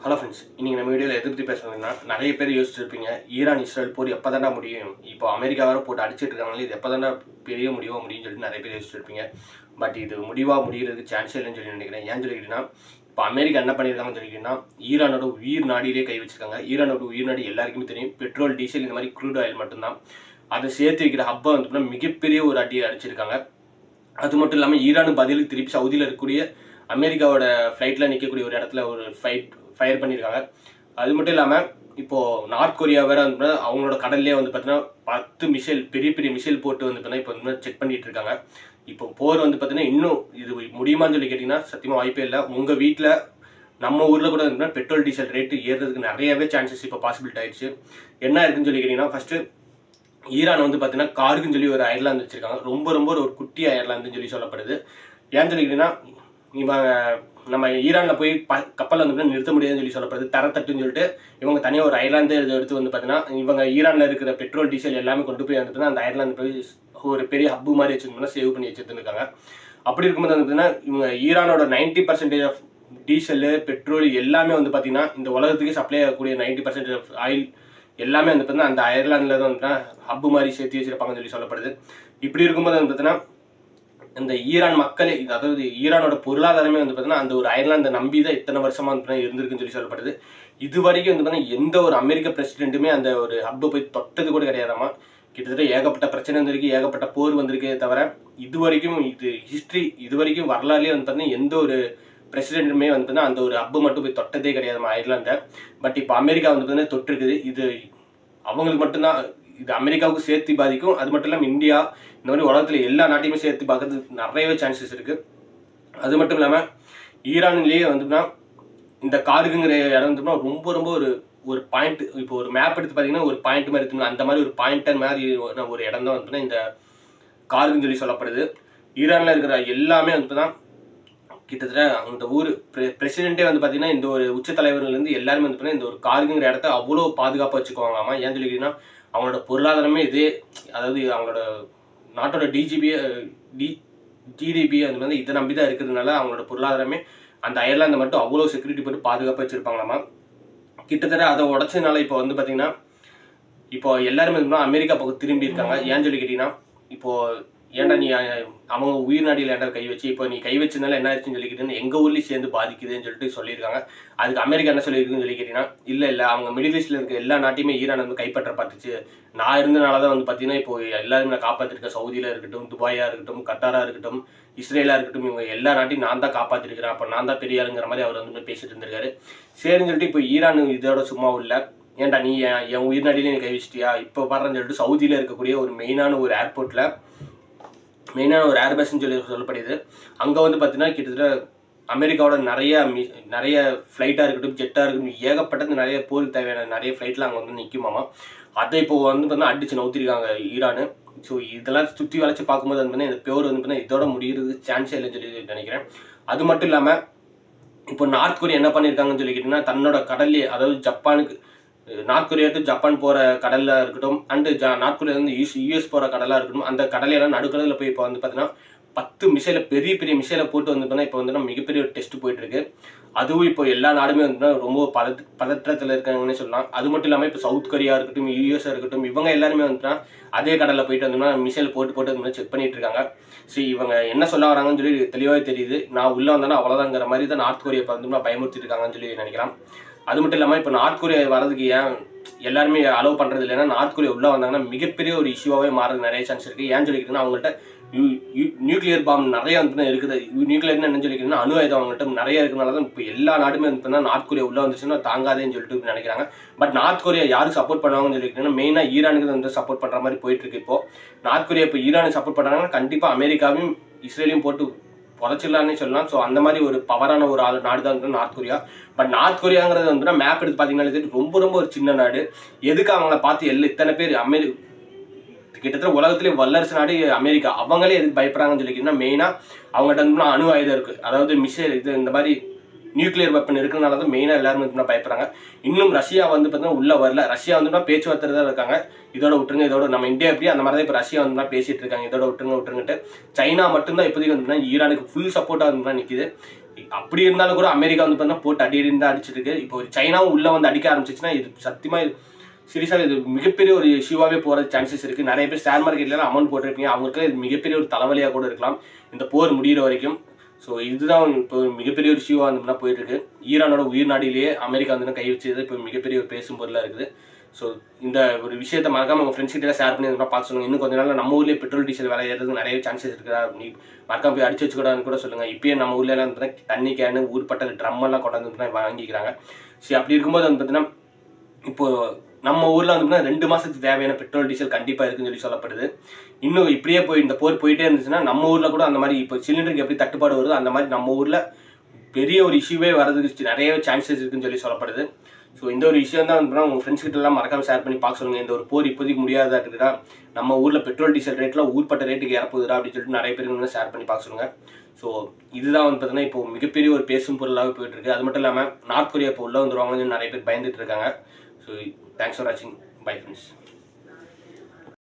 Hello friends, இன்றைக்கி நம்ம வீடியோவில் எதை பற்றி பேசுகிறோம்னா, நிறைய பேர் யோசிச்சிருப்பீங்க, ஈரான் இஸ்ரேல் போர் எப்போ தாண்டா முடியும், இப்போ அமெரிக்கா வேறு போட்டு அடிச்சிட்டு இருக்காங்களே, இது எப்போ தாண்டா பெரிய முடிவா முடியும்னு சொல்லிட்டு நிறைய பேர் யோசிச்சிருப்பீங்க. பட் இது முடிகிறதுக்கு சான்ஸே இல்லைன்னு சொல்லி நினைக்கிறேன். ஏன்னு சொல்லிக்கிட்டீங்கன்னா, இப்போ அமெரிக்கா என்ன பண்ணியிருக்காங்கன்னு சொல்லிக்கிட்டீங்கன்னா, ஈரானோட உயிர் நாடியிலே கை வச்சிருக்காங்க. ஈரானோட உயிர் நாடி எல்லாருக்குமே தெரியும், பெட்ரோல், டீசல், இந்த மாதிரி க்ரூட் ஆயில் மட்டும்தான். அதை சேர்த்து வைக்கிற ஹப்பை வந்து மிகப்பெரிய ஒரு அடியை அடிச்சிருக்காங்க. அது மட்டும் இல்லாமல் ஈரானுக்கு பதிலுக்கு திருப்பி சவுதியில் இருக்கக்கூடிய அமெரிக்காவோட ஃப்ளைட்டில் நிற்கக்கூடிய ஒரு இடத்துல ஒரு ஃபயர் பண்ணியிருக்காங்க. அது மட்டும் இல்லாமல் இப்போது நார்த் கொரியா வேறு வந்து அவங்களோட கடல்லே வந்து பார்த்தீங்கன்னா 10 மிசைல் பெரிய பெரிய மிசைல் போட்டு வந்து பார்த்தீங்கன்னா இப்போ வந்து செக் பண்ணிட்டு இருக்காங்க. இப்போ போர் வந்து பார்த்தீங்கன்னா இன்னும் இது முடியுமான்னு சொல்லி கேட்டிங்கன்னா சத்தியமாக வாய்ப்பே இல்லை. உங்கள் வீட்டில் நம்ம ஊரில் கூட வந்து பெட்ரோல் டீசல் ரேட்டு ஏறுறதுக்கு நிறையவே சான்சஸ் இப்போ பாசிபிலிட்டி ஆயிடுச்சு. என்ன இருக்குன்னு சொல்லி கேட்டிங்கன்னா, ஃபஸ்ட்டு ஈரான் வந்து பார்த்தீங்கன்னா கார்குன்னு சொல்லி ஒரு அயர்லாந்து வச்சுருக்காங்க. ரொம்ப ஒரு குட்டி அயர்லாந்துன்னு சொல்லி சொல்லப்படுது. ஏன்னு சொல்லிக்கிட்டீங்கன்னா, இவங்க நம்ம ஈரானில் போய் கப்பல் வந்து நிறுத்த முடியாதுன்னு சொல்லி சொல்லப்படுது. தரத்தட்டுன்னு சொல்லிட்டு இவங்க தனியாக ஒரு அயர்லாந்து எடுத்து வந்து பார்த்தீங்கன்னா, இவங்க ஈரானில் இருக்கிற பெட்ரோல் டீசல் எல்லாமே கொண்டு போய் வந்துட்டு அந்த அயர்லாந்து போய் ஒரு பெரிய ஹப்பு மாதிரி வச்சுருந்தோம்னா சேவ் பண்ணி வச்சுருந்துருக்காங்க. அப்படி இருக்கும்போது வந்து பார்த்தீங்கன்னா, இவங்க ஈரானோட 90% ஆஃப் டீசலு, பெட்ரோல் எல்லாமே வந்து பார்த்தீங்கன்னா, இந்த உலகத்துக்கு சப்ளை ஆகக்கூடிய 90% ஆஃப் ஆயில் எல்லாமே வந்து பார்த்தீங்கன்னா அந்த அயர்லாண்டில் தான் வந்து ஹப்பு மாதிரி சேர்த்து வச்சிருப்பாங்கன்னு சொல்லி சொல்லப்படுது. இப்படி இருக்கும்போது வந்து பார்த்தீங்கன்னா, இந்த ஈரான் மக்களே, அதாவது ஈரானோட பொருளாதாரமே வந்து பார்த்தீங்கன்னா அந்த ஒரு அயர்லாந்தை நம்பி தான் இத்தனை வருஷமாக வந்து இருந்திருக்குன்னு சொல்லி சொல்லப்படுது. இது வரைக்கும் வந்து பார்த்தீங்கன்னா எந்த ஒரு அமெரிக்க பிரசிடென்ட்டுமே அந்த ஒரு ஹப்பை போய் தொட்டது கூட கிடையாதாமா. கிட்டத்தட்ட ஏகப்பட்ட பிரச்சனை வந்திருக்கு, ஏகப்பட்ட போர் வந்திருக்கே தவிர இது வரைக்கும் இது வரைக்கும் வரலாறுலேயே வந்து பார்த்தீங்கன்னா எந்த ஒரு பிரசிடென்ட்டுமே வந்து பார்த்தீங்கன்னா அந்த ஒரு ஹப்பு மட்டும் போய் தொட்டதே கிடையாதுமா அயர்லாண்டை. பட் இப்போ அமெரிக்கா வந்து பார்த்தீங்கன்னா தொட்டிருக்குது. இது அவங்களுக்கு மட்டும்தான், இது அமெரிக்காவுக்கு சேர்த்து பாதிக்கும். அது மட்டும் இல்லாமல் இந்தியா, இந்த மாதிரி உலகத்தில் எல்லா நாட்டையுமே சேர்த்து பார்க்கறதுக்கு நிறையவே சான்சஸ் இருக்குது. அது மட்டும் இல்லாமல் ஈரான்லேயே வந்துன்னா இந்த கார்குங்கிற இடம் வந்துன்னா ரொம்ப ஒரு பாயிண்ட், இப்போ ஒரு மேப் எடுத்து பார்த்தீங்கன்னா ஒரு பாயிண்ட் மாதிரி இருக்குங்க, அந்த மாதிரி ஒரு பாயிண்டர் மாதிரி ஒரு இடம் தான் வந்துன்னா இந்த கார்குன்னு சொல்லி சொல்லப்படுது. ஈரானில் இருக்கிற எல்லாமே வந்து தான் கிட்டத்தட்ட அந்த ஊர் பிரசிடென்ட்டே வந்து பார்த்தீங்கன்னா இந்த ஒரு உச்ச தலைவர்கள்லேருந்து எல்லாருமே வந்து பார்த்தீங்கன்னா இந்த ஒரு கார்குங்கிற இடத்த அவ்வளோ பாதுகாப்பாக வச்சுக்குவாங்களாமா. ஏன்னு சொல்லிக்கிட்டீங்கன்னா அவங்களோட பொருளாதாரமே இதே, அதாவது அவங்களோட நாட்டோட ஜிடிபி அந்த மாதிரி இதை நம்பி தான் இருக்கிறதுனால அவங்களோட பொருளாதாரமே அந்த அயர்லாந்தை மட்டும் அவ்வளோ செக்யூரிட்டி போட்டு பாதுகாப்பாக வச்சுருப்பாங்களாமா. கிட்டத்தட்ட அதை உடச்சதுனால இப்போ வந்து பார்த்தீங்கன்னா இப்போ எல்லாருமே அமெரிக்கா பக்கம் திரும்பி இருக்காங்க. ஏன்னு சொல்லி கேட்டிங்கன்னா, இப்போது ஏன்டா நீ அவங்க உயிர் நாடியில் ஏன்டா கை வச்சு, இப்போ நீ கை வச்சதுனால என்ன ஆச்சுன்னு சொல்லிக்கிட்டேன்னு எங்கள் ஊர்லேயும் சேர்ந்து பாதிக்குதுன்னு சொல்லிட்டு சொல்லியிருக்காங்க. அதுக்கு அமெரிக்கா என்ன சொல்லியிருக்குன்னு சொல்லி கேட்டிங்கன்னா, இல்லை அவங்க மிடில் ஈஸ்ட்டில் இருக்க எல்லா நாட்டையுமே ஈரான் வந்து கைப்பற்ற பார்த்துச்சு. நான் இருந்தனால தான் வந்து பார்த்தீங்கன்னா இப்போ எல்லாருமே நான் காப்பாற்றிருக்கேன். சவுதியில் இருக்கட்டும், துபாயாக இருக்கட்டும், கத்தாராக இருக்கட்டும், இஸ்ரேலாக இருக்கட்டும், இவங்க எல்லா நாட்டையும் நான் தான் காப்பாற்றிருக்கிறேன். அப்போ நான் தான் பெரிய ஆளுங்கிற மாதிரி அவர் வந்து பேசிட்டு இருந்திருக்காரு. சரின்னு சொல்லிட்டு இப்போ ஈரான் இதோட சும்மா இல்லை, ஏன்டா நீ என் உயிர் நாடியிலே நீ கை வச்சிட்டியா இப்போ பாருன்னு சொல்லிட்டு சவுதியில் இருக்கக்கூடிய ஒரு மெயினான ஒரு ஏர்போர்ட்டில், மெயினான ஒரு ஏர்பேஸ்ன்னு சொல்லப்படுது. அங்கே வந்து பார்த்தீங்கன்னா கிட்டத்தட்ட அமெரிக்காவோட நிறைய ஃப்ளைட்டாக இருக்கட்டும், ஜெட்டாக இருக்கட்டும், ஏகப்பட்டது நிறைய போருக்கு தேவையான நிறைய ஃப்ளைட்லாம் அங்கே வந்து நிற்குமாமா. அதை இப்போ வந்து பார்த்தீங்கன்னா அடிச்சு நவுத்திருக்காங்க ஈரானு. ஸோ இதெல்லாம் சுற்றி வளைச்சு பார்க்கும்போது வந்து இந்த போர் வந்து பார்த்தீங்கன்னா இதோட முடிகிறது சான்ஸே இல்லைன்னு சொல்லி நினைக்கிறேன். அது மட்டும் இல்லாமல் இப்போ நார்த் கொரியா என்ன பண்ணியிருக்காங்கன்னு சொல்லி கேட்டிங்கன்னா, தன்னோட கடல்லே, அதாவது ஜப்பானுக்கு, நார்த் கொரியா டு ஜப்பான் போகிற கடலில் இருக்கட்டும், அண்டு நார்த் கொரியாவிலேருந்து யூஎஸ் போகிற கடலாக இருக்கட்டும், அந்த கடலையெல்லாம் நடுக்கடலில் போய் இப்போ வந்து பார்த்தீங்கன்னா 10 மிசைலை, பெரிய மிசைலை போட்டு வந்து பார்த்தீங்கன்னா இப்போ வந்து மிகப்பெரிய ஒரு டெஸ்ட் போயிட்டுருக்கு. அதுவும் இப்போ எல்லா நாடுமே வந்து ரொம்ப பதற்றத்தில் இருக்காங்கன்னு சொல்லலாம். அது மட்டும் இல்லாமல் இப்போ சவுத் கொரியா இருக்கட்டும், யூஎஸ்ஆ இருக்கட்டும், இவங்க எல்லாருமே வந்துன்னா அதே கடலில் போயிட்டு வந்தோம்னா மிசைல் போட்டு வந்து செக் பண்ணிட்டு இருக்காங்க. சரி, இவங்க என்ன சொல்ல வராங்கன்னு சொல்லி தெளிவாகவே தெரியுது. நான் உள்ளே வந்தேன்னா அவ்வளோதாங்கிற மாதிரி தான் நார்த் கொரியா இப்போ வந்து பயமுறுத்திட்டு இருக்காங்கன்னு சொல்லி நினைக்கிறேன். அது மட்டும் இல்லாமல் இப்போ நார்த் கொரியா வரதுக்கு ஏன் எல்லாருமே அலோவ் பண்ணுறது இல்லைன்னா, நார்த் கொரியா உள்ளே வந்தாங்கன்னா மிகப்பெரிய ஒரு இஷ்யூவாகவே மாறது நிறைய சான்ஸ் இருக்குது. ஏன்னு சொல்லிக்கிட்டீங்கன்னா அவங்கள்ட்ட நியூக்ளியர் பாம்பு நிறைய வந்து இருக்குது. நியூக்ளியர்னு என்ன சொல்லிக்கிட்டீங்கன்னா அணு ஆயுதம் அவங்கள்ட்ட நிறைய இருக்கிறனால தான் இப்போ எல்லா நாடுமே வந்து நார்த் கொரியா உள்ளே வந்துச்சுன்னா தாங்காதேன்னு சொல்லிட்டு நினைக்கிறாங்க. பட் நார்த் கொரியா யாருக்கு சப்போர்ட் பண்ணுவாங்கன்னு சொல்லிக்கிட்டீங்கன்னா மெயினாக ஈரானுக்கு வந்து சப்போர்ட் பண்ணுற மாதிரி போயிட்டு இருக்கு. இப்போ நார்த் கொரியா இப்போ ஈரானுக்கு சப்போர்ட் பண்ணுறாங்கன்னா கண்டிப்பாக அமெரிக்காவையும் இஸ்ரேலையும் போட்டு புதைச்சிடலான்னு சொல்லலாம். ஸோ அந்த மாதிரி ஒரு பவரான ஒரு நாடு தான் வந்து நார்த் கொரியா. பட் நார்த் கொரியாங்கிறது வந்து மேப் எடுத்து பார்த்தீங்கன்னா ரொம்ப ஒரு சின்ன நாடு. எதுக்கு அவங்கள பார்த்து இத்தனை பேர் கிட்டத்தட்ட உலகத்திலே வல்லரசு நாடு அமெரிக்கா, அவங்களே எதுக்கு பயப்படுறாங்கன்னு சொல்லிக்கிட்டீங்கன்னா மெயினாக அவங்கள்ட்ட வந்து அணு ஆயுதம் இருக்குது, அதாவது மிசைல், இந்த மாதிரி நியூக்ளியர் வெப்பன் இருக்கிறனால தான் மெயினாக எல்லாருமே வந்து பயப்படுறாங்க. இன்னும் ரஷ்யா வந்து பார்த்தீங்கன்னா உள்ளே வரல. ரஷ்யா வந்து பேச்சுவார்த்தை தான் இருக்காங்க. இதோட விட்டுருங்க, இதோட நம்ம இந்தியா எப்படி அந்த மாதிரி தான் இப்போ ரஷ்யா வந்து பேசிட்டு இருக்காங்க, இதோட விட்டுருங்கட்டு. சைனா மட்டும்தான் இப்போதைக்கு வந்து ஈரானுக்கு ஃபுல் சப்போர்ட்டாக வந்து நிற்கிது. அப்படி இருந்தாலும் கூட அமெரிக்கா வந்து பார்த்தீங்கன்னா போட்டு அடி அடின்னு தான் அடிச்சிட்டு இருக்கு. இப்போ சைனாவும் உள்ள வந்து அடிக்க ஆரம்பிச்சிச்சுன்னா இது சத்தியமா சீரியஸாக இது மிகப்பெரிய ஒரு இஷ்யூவாகவே போகிறது சான்சஸ் இருக்குது. நிறைய பேர் ஷேர் மார்க்கெட்லாம் அமௌண்ட் போட்டிருப்பீங்க, அவங்களுக்கு இது மிகப்பெரிய ஒரு தலைவலியாக கூட இருக்கலாம் இந்த போர் முடிகிற வரைக்கும். ஸோ இதுதான் இப்போ மிகப்பெரிய ஒரு இஷ்யூவாக வந்து போயிட்டு இருக்கு. ஈரானோட உயிர் நாடிலேயே அமெரிக்கா வந்து கை வச்சது இப்போ மிகப்பெரிய ஒரு பேசும் பொருளாக இருக்குது. ஸோ இந்த ஒரு விஷயத்தை மறக்காம உங்கள் ஃப்ரெண்ட்ஸ் கிட்ட ஷேர் பண்ணி பார்க்க சொல்லுங்கள். இன்னும் கொஞ்ச நாள் நம்ம ஊர்லேயே பெட்ரோல் டீசல் விலை ஏறதுக்கு நிறைய சான்சஸ் இருக்குதா, நீ மறக்காம போய் அடிச்சு வச்சுக்கூடாதுன்னு கூட சொல்லுங்கள். இப்பயே நம்ம ஊர்லலாம் தண்ணி கேனு ஊர்பட்ட ட்ரம் எல்லாம் கொண்டாந்து வாங்கிக்கிறாங்க. சரி, அப்படி இருக்கும்போது வந்து பார்த்தீங்கன்னா இப்போ நம்ம ஊரில் வந்து 2 மாதத்துக்கு தேவையான பெட்ரோல் டீசல் கண்டிப்பாக இருக்குன்னு சொல்லி சொல்லப்படுது. இன்னும் இப்படியே போய் இந்த போர் போயிட்டே இருந்துச்சுன்னா நம்ம ஊரில் கூட அந்த மாதிரி இப்போ சிலிண்டருக்கு எப்படி தட்டுப்பாடு வருதோ அந்த மாதிரி நம்ம ஊரில் பெரிய ஒரு இஷ்யூவே வரதுக்கு நிறைய சான்சஸ் இருக்குன்னு சொல்லி சொல்லப்படுது. ஸோ இந்த ஒரு விஷயம் தான் வந்து உங்கள் ஃப்ரெண்ட்ஸ் கிட்ட எல்லாம் மறக்காம ஷேர் பண்ணி பார்க்க சொல்லுங்கள். இந்த ஒரு போர் இப்போதைக்கு முடியாதா இருக்குதா, நம்ம ஊரில் பெட்ரோல் டீசல் ரேட்லாம் ஊர்பட்ட ரேட்டுக்கு இறப்புதா அப்படின்னு சொல்லிட்டு நிறைய பேருக்கு வந்து ஷேர் பண்ணி பார்க்க சொல்லுங்கள். ஸோ இதுதான் வந்து பார்த்தீங்கன்னா இப்போ மிகப்பெரிய ஒரு பேசும் பொருளாக போயிட்டு இருக்கு. அது மட்டும் இல்லாமல் நார்த் கொரியா இப்போ உள்ள வந்துருவாங்கன்னு நிறைய பேர் பயந்துட்டு இருக்காங்க. ஸோ தேங்க்ஸ் ஃபார் வாட்சிங். Bye friends.